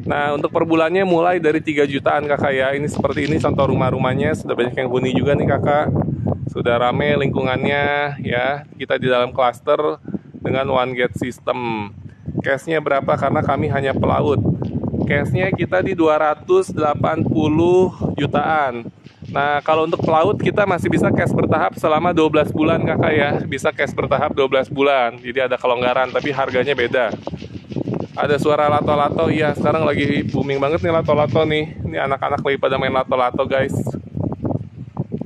Nah, untuk per bulannya mulai dari 3 jutaan kakak ya. Ini seperti ini contoh rumah-rumahnya. Sudah banyak yang huni juga nih kakak. Sudah rame lingkungannya ya. Kita di dalam klaster dengan one gate system. Cashnya berapa? Karena kami hanya pelaut. Cashnya kita di 280 jutaan. Nah, kalau untuk pelaut kita masih bisa cash bertahap selama 12 bulan kakak ya. Bisa cash bertahap 12 bulan. Jadi ada kelonggaran, tapi harganya beda. Ada suara lato-lato, iya sekarang lagi booming banget nih lato-lato nih. Ini anak-anak lagi pada main lato-lato guys.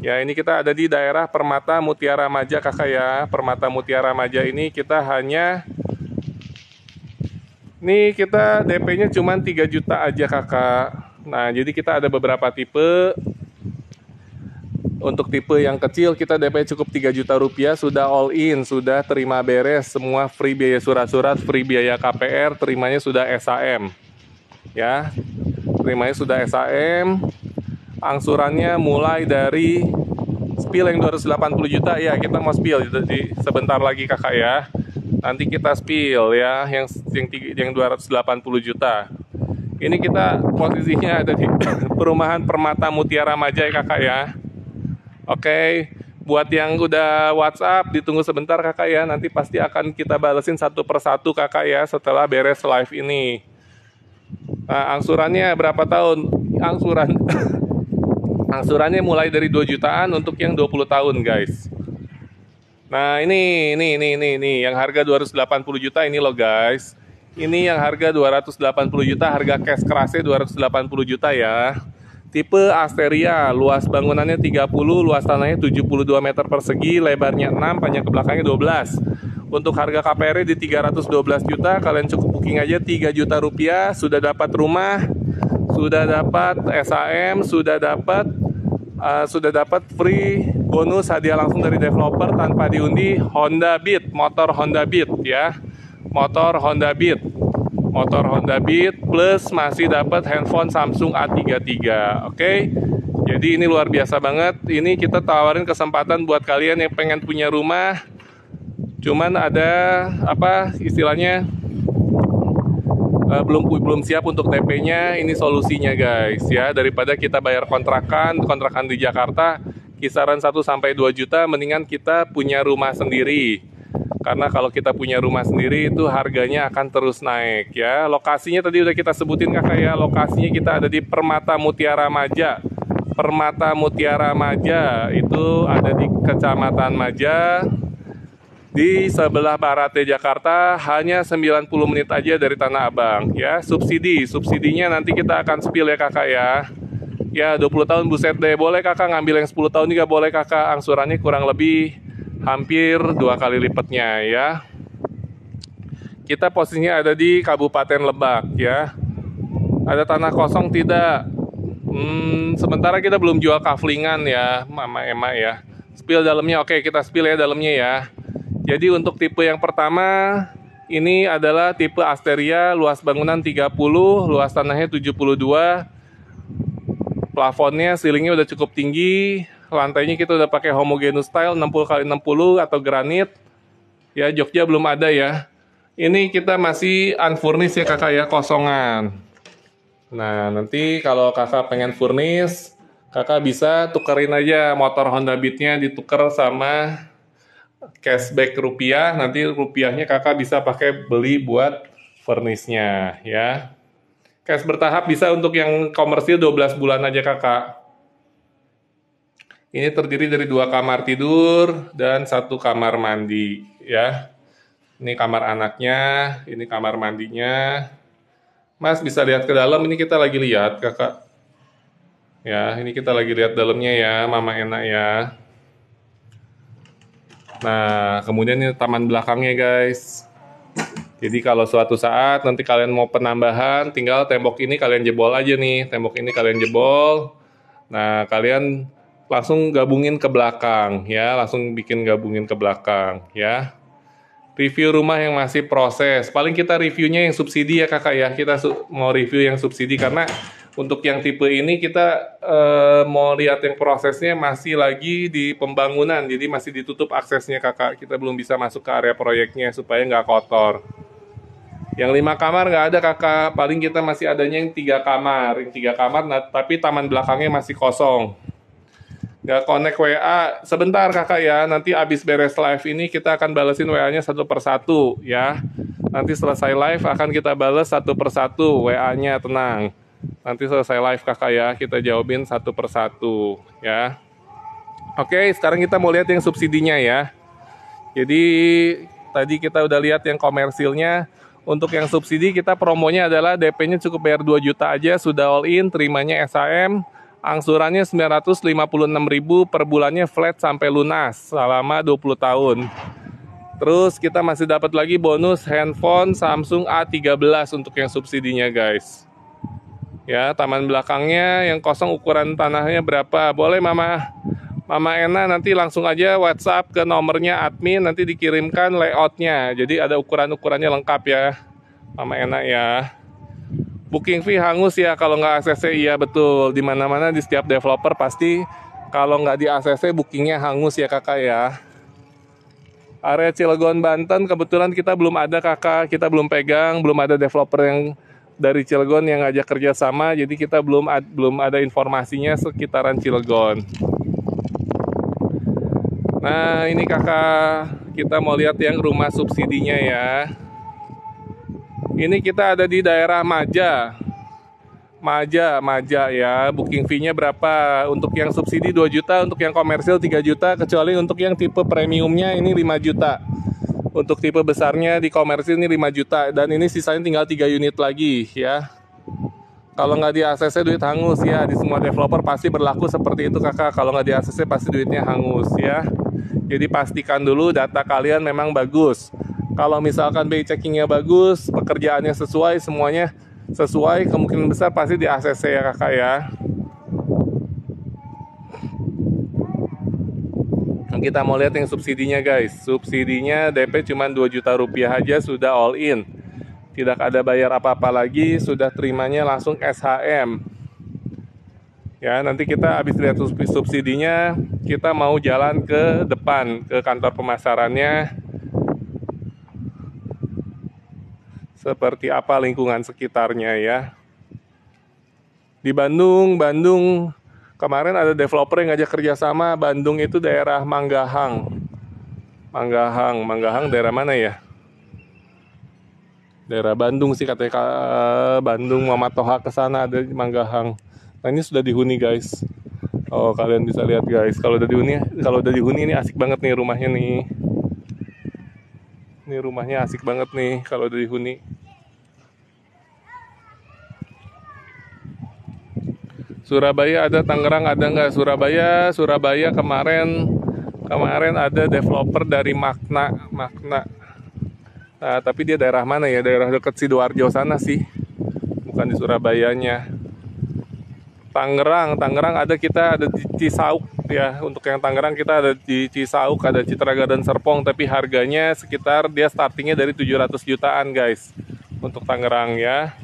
Ya, ini kita ada di daerah Permata Mutiara Maja kakak ya. Permata Mutiara Maja ini kita hanya, nih kita DP-nya cuma 3 juta aja kakak. Nah, jadi kita ada beberapa tipe. Untuk tipe yang kecil kita DP cukup 3 juta rupiah, sudah all in, sudah terima beres, semua free biaya surat-surat, free biaya KPR, terimanya sudah SAM. Ya, terimanya sudah SAM. Angsurannya mulai dari spill yang 280 juta ya, kita mau spill jadi sebentar lagi kakak ya. Nanti kita spill ya yang 280 juta. Ini kita posisinya ada di perumahan Permata Mutiara Maja ya kakak ya. Oke, buat yang udah WhatsApp, ditunggu sebentar kakak ya. Nanti pasti akan kita balesin satu persatu kakak ya setelah beres live ini. Nah, angsurannya berapa tahun? Angsurannya mulai dari 2 jutaan untuk yang 20 tahun guys. Nah ini yang harga 280 juta ini loh guys. Ini yang harga 280 juta, harga cash kerasnya 280 juta ya. Tipe Asteria, luas bangunannya 30, luas tanahnya 72 meter persegi, lebarnya 6, panjang ke belakangnya 12. Untuk harga KPR di 312 juta, kalian cukup booking aja 3 juta rupiah, sudah dapat rumah, sudah dapat SAM, sudah dapat free bonus hadiah langsung dari developer tanpa diundi Honda Beat, motor Honda Beat ya. Motor Honda Beat plus masih dapat handphone Samsung A33. Oke. Jadi ini luar biasa banget. Ini kita tawarin kesempatan buat kalian yang pengen punya rumah. Cuman ada apa istilahnya belum siap untuk DP-nya. Ini solusinya guys ya. Daripada kita bayar kontrakan di Jakarta kisaran 1 sampai 2 juta, mendingan kita punya rumah sendiri. Karena kalau kita punya rumah sendiri itu harganya akan terus naik ya. Lokasinya tadi udah kita sebutin kakak ya. Lokasinya kita ada di Permata Mutiara Maja. Permata Mutiara Maja itu ada di Kecamatan Maja. Di sebelah baratnya Jakarta, hanya 90 menit aja dari Tanah Abang ya. Subsidinya nanti kita akan spill ya kakak ya. Ya 20 tahun buset deh. Boleh kakak ngambil yang 10 tahun juga boleh kakak. Angsurannya kurang lebih hampir 2 kali lipatnya ya. Kita posisinya ada di Kabupaten Lebak ya. Ada tanah kosong tidak? Sementara kita belum jual kaflingan ya, Mama Emma ya. Spill dalamnya, oke kita spill ya dalamnya ya. Jadi untuk tipe yang pertama ini adalah tipe Asteria, luas bangunan 30, luas tanahnya 72. Plafonnya, ceilingnya udah cukup tinggi. Lantainya kita udah pakai homogeneous style 60x60 atau granit. Ya, joknya belum ada ya. Ini kita masih unfurnished ya kakak ya, kosongan. Nah, nanti kalau kakak pengen furnish, kakak bisa tukerin aja motor Honda Beat-nya, ditukar sama cashback rupiah. Nanti rupiahnya kakak bisa pakai beli buat furnish-nya ya. Cash bertahap bisa untuk yang komersil 12 bulan aja kakak. Ini terdiri dari 2 kamar tidur dan 1 kamar mandi ya. Ini kamar anaknya, ini kamar mandinya. Mas bisa lihat ke dalam, ini kita lagi lihat kakak. Ya, ini kita lagi lihat dalamnya ya, Mama enak ya. Nah, kemudian ini taman belakangnya guys. Jadi kalau suatu saat nanti kalian mau penambahan, tinggal tembok ini kalian jebol aja nih. Tembok ini kalian jebol. Nah, kalian langsung gabungin ke belakang ya, langsung bikin gabungin ke belakang ya. Review rumah yang masih proses, paling kita reviewnya yang subsidi ya kakak ya. Kita mau review yang subsidi karena untuk yang tipe ini kita mau lihat yang prosesnya masih lagi di pembangunan, jadi masih ditutup aksesnya kakak. Kita belum bisa masuk ke area proyeknya supaya nggak kotor. Yang 5 kamar nggak ada kakak, paling kita masih adanya yang 3 kamar. Yang 3 kamar, nah, tapi taman belakangnya masih kosong. Nggak connect WA, sebentar kakak ya, nanti abis beres live ini kita akan balesin WA-nya satu persatu ya. Nanti selesai live akan kita bales satu persatu WA-nya, tenang. Nanti selesai live kakak ya, kita jawabin satu persatu ya. Oke, sekarang kita mau lihat yang subsidinya ya. Jadi tadi kita udah lihat yang komersilnya. Untuk yang subsidi kita promonya adalah DP-nya cukup bayar 2 juta aja, sudah all in, terimanya SAM. Angsurannya 956.000 per bulannya flat sampai lunas selama 20 tahun. Terus kita masih dapat lagi bonus handphone Samsung A13 untuk yang subsidinya guys. Ya, taman belakangnya yang kosong ukuran tanahnya berapa? Boleh Mama Mama Ena nanti langsung aja WhatsApp ke nomornya admin, nanti dikirimkan layoutnya. Jadi ada ukuran-ukurannya lengkap ya, Mama Ena ya. Booking fee hangus ya kalau nggak ACC, iya betul. Dimana-mana di setiap developer pasti kalau nggak di ACC bookingnya hangus ya kakak ya. Area Cilegon Banten kebetulan kita belum ada kakak, kita belum pegang, belum ada developer yang dari Cilegon yang ngajak kerja sama, jadi kita belum ada informasinya sekitaran Cilegon. Nah ini kakak, kita mau lihat yang rumah subsidinya ya. Ini kita ada di daerah Maja ya. Booking fee-nya berapa? Untuk yang subsidi 2 juta, untuk yang komersil 3 juta, kecuali untuk yang tipe premiumnya ini 5 juta. Untuk tipe besarnya di komersil ini 5 juta. Dan ini sisanya tinggal 3 unit lagi ya. Kalau nggak di ACC duit hangus ya. Di semua developer pasti berlaku seperti itu kakak. Kalau nggak di ACC pasti duitnya hangus ya. Jadi pastikan dulu data kalian memang bagus. Kalau misalkan BI checkingnya bagus, pekerjaannya sesuai, semuanya sesuai, kemungkinan besar pasti di ACC ya kakak ya. Kita mau lihat yang subsidinya guys. Subsidinya DP cuma 2 juta rupiah aja sudah all in. Tidak ada bayar apa-apa lagi, sudah terimanya langsung SHM. Ya, nanti kita habis lihat subsidinya, kita mau jalan ke depan, ke kantor pemasarannya. Seperti apa lingkungan sekitarnya ya. Di Bandung kemarin ada developer yang ngajak kerjasama. Bandung itu daerah Manggahang daerah mana ya? Daerah Bandung sih katanya, Bandung Muhammad Toha ke sana ada di Manggahang. Nah ini sudah dihuni guys. Oh kalian bisa lihat guys, kalau udah dihuni ini asik banget nih rumahnya nih. Ini rumahnya asik banget nih kalau udah dihuni. Surabaya ada, Tangerang ada nggak? Surabaya kemarin ada developer dari Makna. Nah, tapi dia daerah mana ya? Daerah dekat Sidoarjo sana sih, bukan di Surabayanya. Tangerang ada, kita ada di Cisauk ya. Untuk yang Tangerang kita ada di Cisauk, ada Citra Garden Serpong, tapi harganya sekitar dia startingnya dari 700 jutaan guys. Untuk Tangerang ya.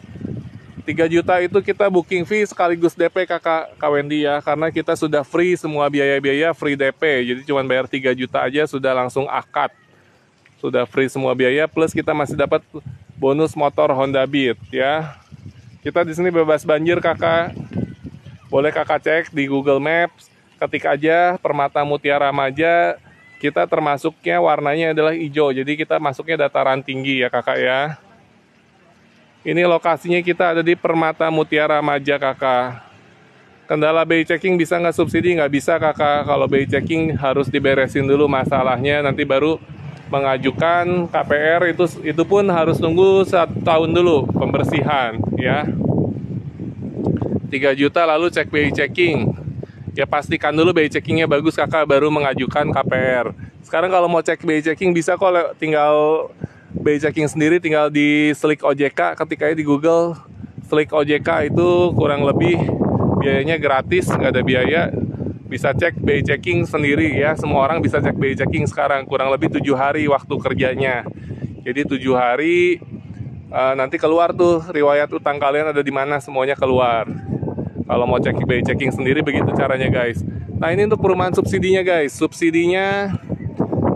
3 juta itu kita booking fee sekaligus DP kakak Wendy ya, karena kita sudah free semua biaya-biaya, free DP. Jadi cuma bayar 3 juta aja sudah langsung akad. Sudah free semua biaya, plus kita masih dapat bonus motor Honda Beat ya. Kita di sini bebas banjir kakak. Boleh kakak cek di Google Maps, ketik aja Permata Mutiara Maja. Kita termasuknya warnanya adalah hijau, jadi kita masuknya dataran tinggi ya kakak ya. Ini lokasinya kita ada di Permata Mutiara Maja kakak. Kendala BI checking bisa nggak subsidi? Nggak bisa kakak. Kalau BI checking harus diberesin dulu masalahnya, nanti baru mengajukan KPR. Itu pun harus nunggu 1 tahun dulu pembersihan ya. 3 juta lalu cek BI checking. Ya pastikan dulu BI checkingnya bagus kakak, baru mengajukan KPR. Sekarang kalau mau cek BI checking bisa kok, tinggal BI checking sendiri tinggal di Slick OJK, ketikanya di Google Slick OJK, itu kurang lebih biayanya gratis, nggak ada biaya. Bisa cek BI checking sendiri ya, semua orang bisa cek BI checking sekarang, kurang lebih 7 hari waktu kerjanya. Jadi 7 hari nanti keluar tuh riwayat utang kalian ada di mana, semuanya keluar. Kalau mau cek BI checking sendiri begitu caranya guys. Nah ini untuk perumahan subsidinya guys. Subsidinya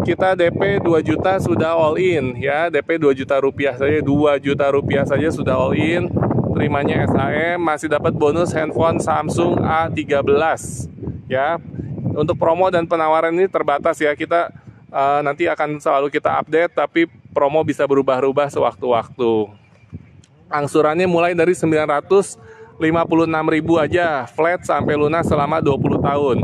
kita DP 2 juta sudah all in ya. DP 2 juta rupiah saja, 2 juta rupiah saja sudah all in. Terimanya SHM, masih dapat bonus handphone Samsung A13 ya. Untuk promo dan penawaran ini terbatas ya. Kita nanti akan selalu kita update, tapi promo bisa berubah-ubah sewaktu-waktu. Angsurannya mulai dari 956.000 aja, flat sampai lunas selama 20 tahun.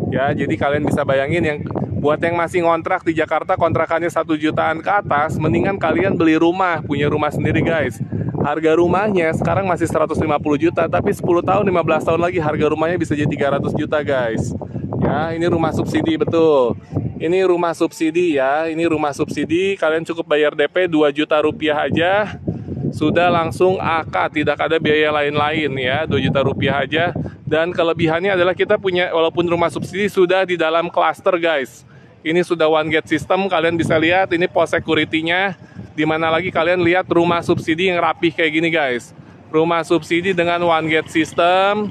Ya, jadi kalian bisa bayangin, yang buat yang masih ngontrak di Jakarta, kontrakannya 1 jutaan ke atas, mendingan kalian beli rumah, punya rumah sendiri guys. Harga rumahnya sekarang masih 150 juta, tapi 10 tahun, 15 tahun lagi harga rumahnya bisa jadi 300 juta guys. Ya, ini rumah subsidi betul. Ini rumah subsidi ya, ini rumah subsidi, kalian cukup bayar DP 2 juta rupiah aja. sudah langsung AK, tidak ada biaya lain-lain ya, 2 juta rupiah aja. Dan kelebihannya adalah kita punya, walaupun rumah subsidi sudah di dalam klaster guys. Ini sudah one gate system, kalian bisa lihat ini pos security-nya. Dimana lagi kalian lihat rumah subsidi yang rapih kayak gini guys. Rumah subsidi dengan one gate system,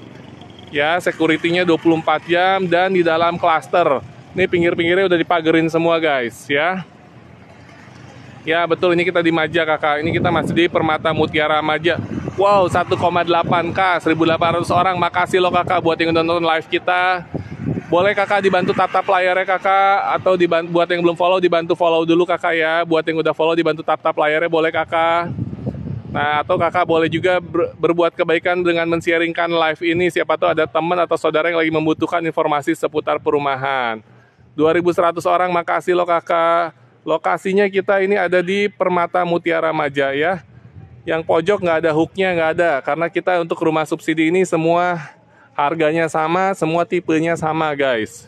ya, security-nya 24 jam dan di dalam klaster. Ini pinggir-pinggirnya udah dipagerin semua guys ya. Ya betul, ini kita di Maja kakak. Ini kita masih di Permata Mutiara Maja. Wow, 1,8K, 1.800 orang. Makasih loh kakak buat yang nonton live kita. Boleh kakak dibantu tatap layarnya kakak, atau buat yang belum follow dibantu follow dulu kakak ya. Buat yang udah follow dibantu tatap layarnya boleh kakak. Nah, atau kakak boleh juga berbuat kebaikan dengan men-sharingkan live ini. Siapa tahu ada teman atau saudara yang lagi membutuhkan informasi seputar perumahan. 2.100 orang, makasih loh kakak. Lokasinya kita ini ada di Permata Mutiara Maja ya. Yang pojok nggak ada hooknya, nggak ada. Karena kita untuk rumah subsidi ini semua harganya sama, semua tipenya sama guys.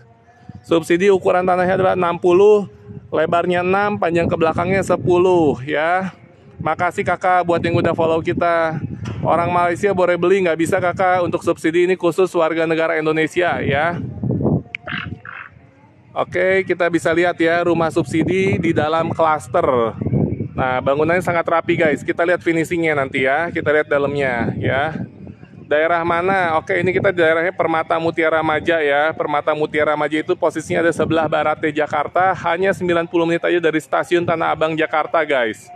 Subsidi ukuran tanahnya adalah 60, lebarnya 6, panjang ke belakangnya 10 ya. Makasih kakak buat yang udah follow kita. Orang Malaysia boleh beli, nggak bisa kakak. Untuk subsidi ini khusus warga negara Indonesia ya. Oke, kita bisa lihat ya rumah subsidi di dalam klaster. Nah, bangunannya sangat rapi guys. Kita lihat finishingnya nanti ya. Kita lihat dalamnya ya. Daerah mana? Oke, ini kita di daerahnya Permata Mutiara Maja ya. Permata Mutiara Maja itu posisinya ada sebelah baratnya Jakarta. Hanya 90 menit aja dari stasiun Tanah Abang Jakarta guys.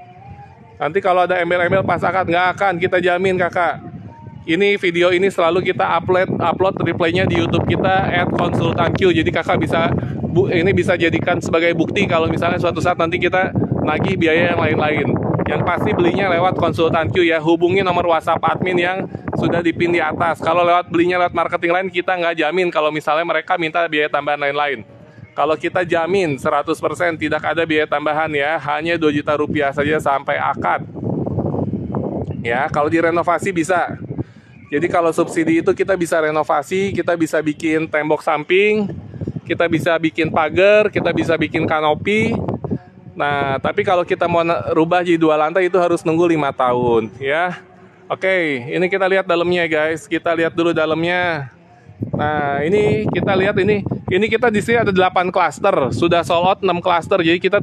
Nanti kalau ada embel-embel pas akad, nggak akan, kita jamin kakak. Ini video ini selalu kita upload replaynya di YouTube kita @konsultanq. Jadi kakak bisa jadikan sebagai bukti kalau misalnya suatu saat nanti kita nagih biaya yang lain-lain. Yang pasti belinya lewat konsultanq ya. Hubungi nomor WhatsApp admin yang sudah dipin di atas. Kalau belinya lewat marketing lain, kita nggak jamin kalau misalnya mereka minta biaya tambahan lain-lain. Kalau kita jamin 100% tidak ada biaya tambahan ya. Hanya 2 juta rupiah saja sampai akad. Ya, kalau direnovasi bisa. Jadi kalau subsidi itu kita bisa renovasi, kita bisa bikin tembok samping, kita bisa bikin pagar, kita bisa bikin kanopi. Nah, tapi kalau kita mau rubah jadi 2 lantai itu harus nunggu 5 tahun ya. Oke, ini kita lihat dalamnya guys. Kita lihat dulu dalamnya. Nah, ini kita lihat ini kita di sini ada 8 klaster, sudah sold out 6 klaster. Jadi kita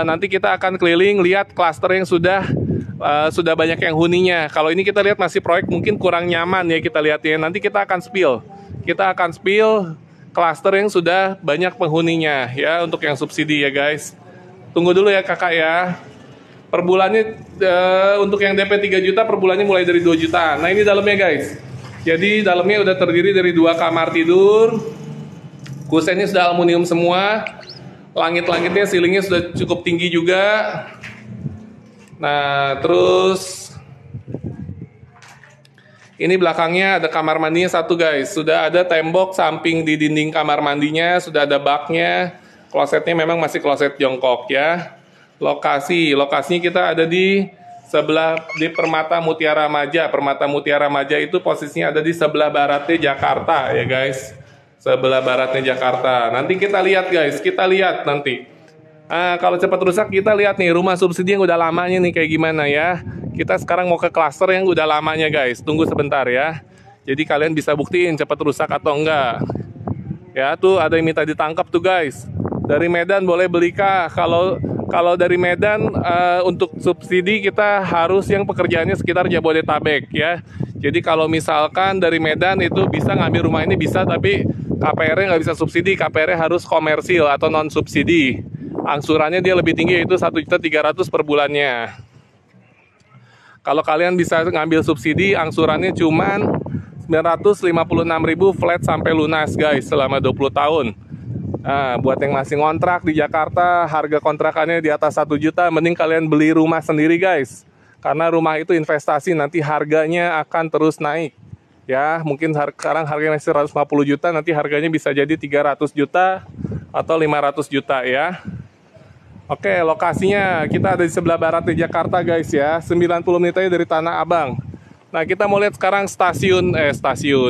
nanti kita akan keliling lihat klaster yang sudah banyak yang huninya. Kalau ini kita lihat masih proyek mungkin kurang nyaman ya kita lihatnya. Nanti kita akan spill. Kita akan spill klaster yang sudah banyak penghuninya ya untuk yang subsidi ya guys. Tunggu dulu ya kakak ya. Per bulannya untuk yang DP 3 juta per bulannya mulai dari 2 juta. Nah, ini dalamnya guys. Jadi dalamnya udah terdiri dari 2 kamar tidur. Kusennya sudah aluminium semua. Langit-langitnya, ceilingnya sudah cukup tinggi juga. Nah, terus ini belakangnya ada kamar mandinya 1 guys. Sudah ada tembok samping di dinding kamar mandinya, sudah ada baknya. Klosetnya memang masih kloset jongkok ya. Lokasinya kita ada di sebelah di Permata Mutiara Maja. Permata Mutiara Maja itu posisinya ada di sebelah baratnya Jakarta ya guys. Sebelah baratnya Jakarta. Nanti kita lihat guys, kita lihat nanti. Kalau cepat rusak kita lihat nih rumah subsidi yang udah lamanya nih kayak gimana ya. Kita sekarang mau ke klaster yang udah lamanya guys. Tunggu sebentar ya. Jadi kalian bisa buktiin cepat rusak atau enggak. Ya tuh ada yang minta ditangkap tuh guys. Dari Medan boleh beli kah? Kalau dari Medan untuk subsidi kita harus yang pekerjaannya sekitar Jabodetabek ya. Jadi kalau misalkan dari Medan itu bisa ngambil rumah ini bisa, tapi KPR-nya nggak bisa subsidi. KPR-nya harus komersil atau non subsidi. Angsurannya dia lebih tinggi, yaitu 1.300.000 per bulannya. Kalau kalian bisa ngambil subsidi, angsurannya cuman 956.000 flat sampai lunas guys selama 20 tahun. Nah, buat yang masih ngontrak di Jakarta, harga kontrakannya di atas 1 juta, mending kalian beli rumah sendiri guys. Karena rumah itu investasi, nanti harganya akan terus naik. Ya, mungkin sekarang harganya masih 150 juta, nanti harganya bisa jadi 300 juta atau 500 juta ya. Oke, lokasinya kita ada di sebelah barat di Jakarta guys ya. 90 menit aja dari Tanah Abang. Nah, kita mau lihat sekarang stasiun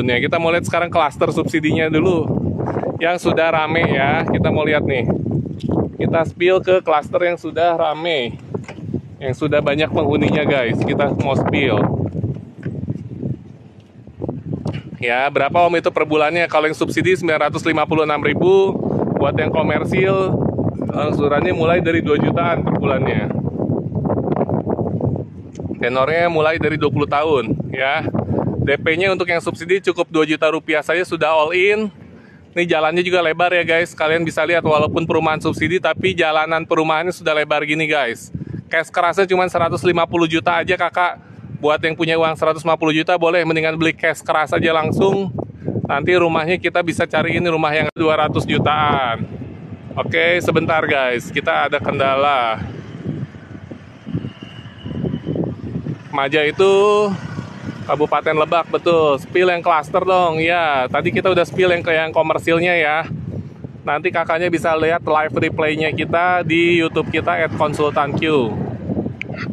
ya. Kita mau lihat sekarang klaster subsidinya dulu. Yang sudah rame ya. Kita mau lihat nih. Kita spill ke klaster yang sudah rame. yang sudah banyak penghuninya guys. Kita mau spill. Ya, berapa Om itu per bulannya? Kalau yang subsidi 956.000, buat yang komersil angsurannya mulai dari 2 jutaan per bulannya. Tenornya mulai dari 20 tahun ya. DP-nya untuk yang subsidi cukup 2 juta rupiah saja sudah all in. Ini jalannya juga lebar ya guys. Kalian bisa lihat walaupun perumahan subsidi tapi jalanan perumahannya sudah lebar gini guys. Cash kerasnya cuma 150 juta aja kakak. Buat yang punya uang 150 juta boleh mendingan beli cash keras aja langsung. Nanti rumahnya kita bisa cari ini rumah yang 200 jutaan. Oke, sebentar guys. Kita ada kendala. Maja itu Kabupaten Lebak, betul. Spill yang cluster dong. Ya, tadi kita udah spill yang ke yang komersilnya ya. Nanti kakaknya bisa lihat live replaynya kita di YouTube kita @konsultanq.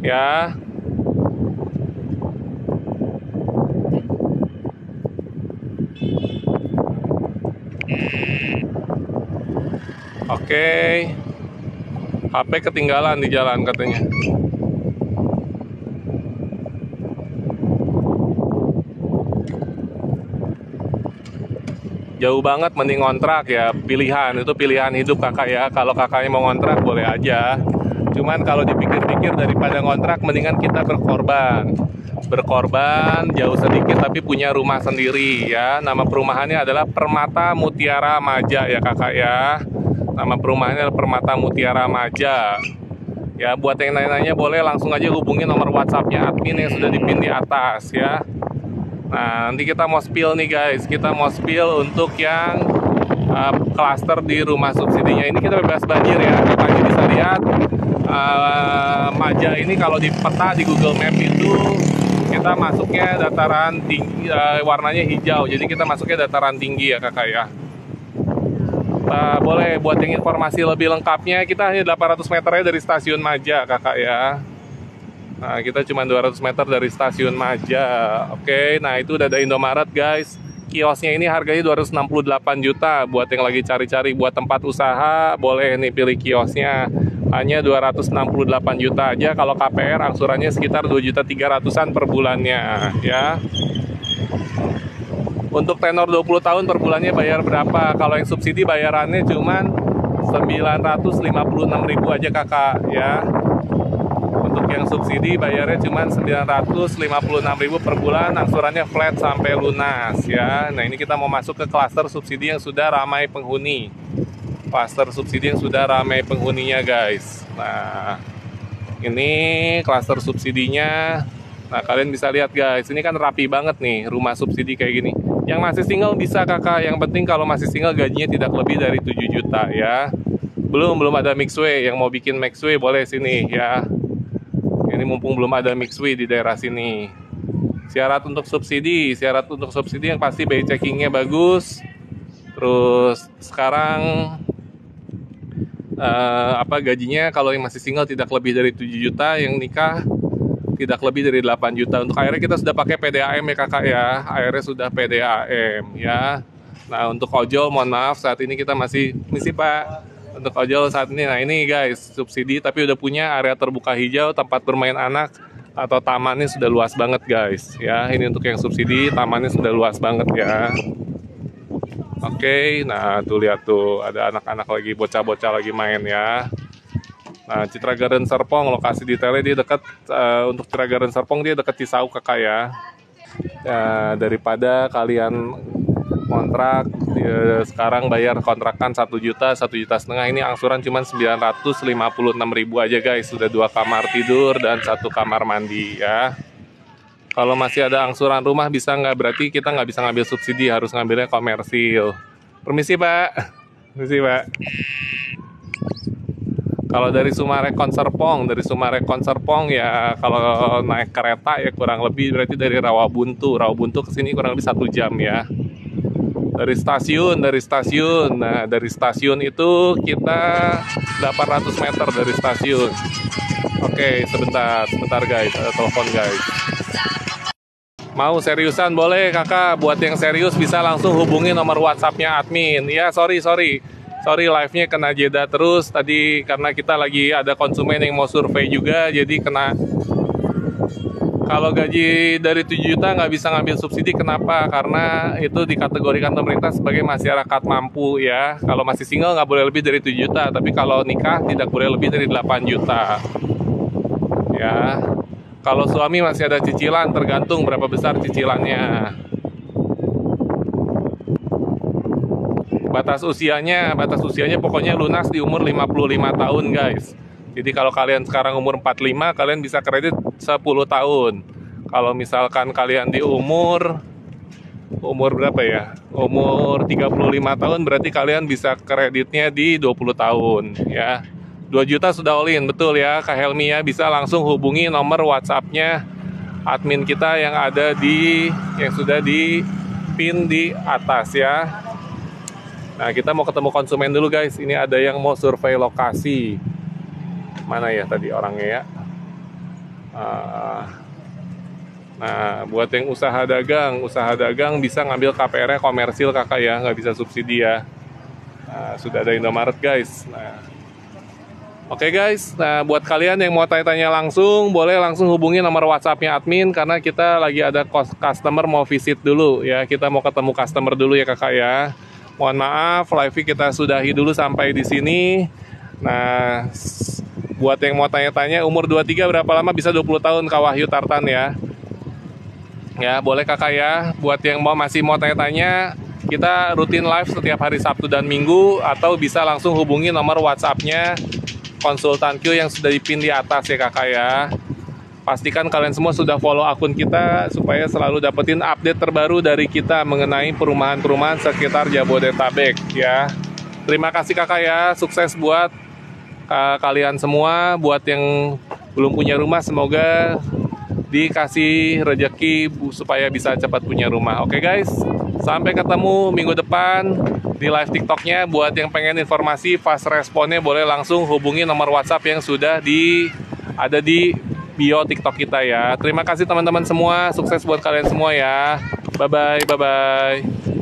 Ya. Oke. HP ketinggalan di jalan katanya. Jauh banget, mending ngontrak ya. Pilihan, itu pilihan hidup kakak ya. Kalau kakaknya mau ngontrak boleh aja. Cuman kalau dipikir-pikir daripada ngontrak mendingan kita berkorban. Berkorban jauh sedikit tapi punya rumah sendiri ya. Nama perumahannya adalah Permata Mutiara Maja ya kakak ya. Nama perumahannya adalah Permata Mutiara Maja. Ya, buat yang nanya-nanya boleh langsung aja hubungi nomor WhatsApp-nya admin yang sudah dipin di atas ya. Nah, nanti kita mau spill nih guys. Kita mau spill untuk yang klaster di rumah subsidinya. Ini kita bebas banjir ya. Kakaknya bisa lihat Maja ini kalau di peta di Google Map itu kita masuknya dataran tinggi, warnanya hijau. Jadi kita masuknya dataran tinggi ya kakak ya. Boleh buat yang informasi lebih lengkapnya, kita hanya 800 meternya dari stasiun Maja kakak ya. Nah, kita cuma 200 meter dari stasiun Maja. Oke, nah itu udah ada Indomaret guys. Kiosnya ini harganya 268 juta. Buat yang lagi cari-cari buat tempat usaha, boleh nih pilih kiosnya. Hanya 268 juta aja. Kalau KPR angsurannya sekitar 2.300.000-an per bulannya ya. Untuk tenor 20 tahun per bulannya bayar berapa? Kalau yang subsidi bayarannya cuma 956.000 aja kakak ya. Untuk yang subsidi bayarnya cuma 956.000 per bulan, angsurannya flat sampai lunas ya. Nah, ini kita mau masuk ke klaster subsidi yang sudah ramai penghuni. Klaster subsidi yang sudah ramai penghuninya guys. Nah, ini klaster subsidinya. Nah, kalian bisa lihat guys, ini kan rapi banget nih rumah subsidi kayak gini. Yang masih single bisa kakak, yang penting kalau masih single gajinya tidak lebih dari 7 juta ya. Belum ada mixway, yang mau bikin mixway boleh sini ya. Ini mumpung belum ada mixway di daerah sini. Syarat untuk subsidi yang pasti BI checkingnya bagus. Terus sekarang gajinya kalau yang masih single tidak lebih dari 7 juta, yang nikah tidak lebih dari 8 juta. Untuk airnya kita sudah pakai PDAM ya kakak ya. Airnya sudah PDAM ya. Nah, untuk ojol mohon maaf saat ini kita masih misi pak. Untuk ojol saat ini, nah ini guys subsidi tapi udah punya area terbuka hijau, tempat bermain anak atau tamannya sudah luas banget guys ya. Ini untuk yang subsidi, tamannya sudah luas banget ya. Oke, nah tuh lihat tuh ada anak-anak lagi, bocah-bocah lagi main ya. Nah, Citra Garden Serpong lokasi detailnya dia dekat, untuk Citra Garden Serpong dia dekat Cisauk kakak ya. Daripada kalian kontrak sekarang bayar kontrakan 1 juta, 1,5 juta, ini angsuran cuma 956.000 aja guys. Sudah 2 kamar tidur dan 1 kamar mandi ya. Kalau masih ada angsuran rumah bisa nggak? Berarti kita nggak bisa ngambil subsidi, harus ngambilnya komersil. Permisi pak. Permisi pak. Kalau dari Sumarekon Serpong ya, kalau naik kereta ya kurang lebih berarti dari Rawabuntu ke sini kurang lebih 1 jam ya. Dari stasiun. Nah, dari stasiun itu kita 800 meter dari stasiun. Oke, sebentar guys, ada telepon guys. Mau seriusan boleh kakak, buat yang serius bisa langsung hubungi nomor WhatsApp-nya admin. Ya, sorry. Sorry live-nya kena jeda terus tadi karena kita lagi ada konsumen yang mau survei juga, jadi kena. Kalau gaji dari 7 juta nggak bisa ngambil subsidi, kenapa? Karena itu dikategorikan pemerintah sebagai masyarakat mampu ya. Kalau masih single nggak boleh lebih dari 7 juta, tapi kalau nikah tidak boleh lebih dari 8 juta. Ya, kalau suami masih ada cicilan, tergantung berapa besar cicilannya. Batas usianya pokoknya lunas di umur 55 tahun guys. Jadi kalau kalian sekarang umur 45, kalian bisa kredit 10 tahun. Kalau misalkan kalian di umur berapa ya? Umur 35 tahun, berarti kalian bisa kreditnya di 20 tahun ya. 2 juta sudah all in, betul ya Kak Helmi ya. Bisa langsung hubungi nomor WhatsApp-nya admin kita yang sudah di pin di atas ya. Nah, kita mau ketemu konsumen dulu guys. Ini ada yang mau survei lokasi. Mana ya tadi orangnya ya? Nah, buat yang usaha dagang bisa ngambil KPR-nya komersil kakak ya, nggak bisa subsidi ya. Nah, sudah ada Indomaret guys. Nah, oke guys. Nah, buat kalian yang mau tanya-tanya langsung, boleh langsung hubungi nomor WhatsApp-nya admin karena kita lagi ada customer mau visit dulu ya. Kita mau ketemu customer dulu ya kakak ya. Mohon maaf, live kita sudahi dulu sampai di sini. Nah, buat yang mau tanya-tanya, umur 23 berapa lama bisa 20 tahun Kak Wahyu Tartan ya. Ya, boleh kakak ya. Buat yang masih mau tanya-tanya, kita rutin live setiap hari Sabtu dan Minggu, atau bisa langsung hubungi nomor WhatsApp-nya konsultan Q yang sudah dipin di atas ya kakak ya. Pastikan kalian semua sudah follow akun kita supaya selalu dapetin update terbaru dari kita mengenai perumahan-perumahan sekitar Jabodetabek ya. Terima kasih kakak ya, sukses buat kalian semua. Buat yang belum punya rumah, semoga dikasih rejeki supaya bisa cepat punya rumah. Oke guys, sampai ketemu minggu depan di live TikToknya. Buat yang pengen informasi fast responnya, boleh langsung hubungi nomor WhatsApp yang sudah ada di bio TikTok kita ya. Terima kasih teman-teman semua, sukses buat kalian semua ya. Bye bye.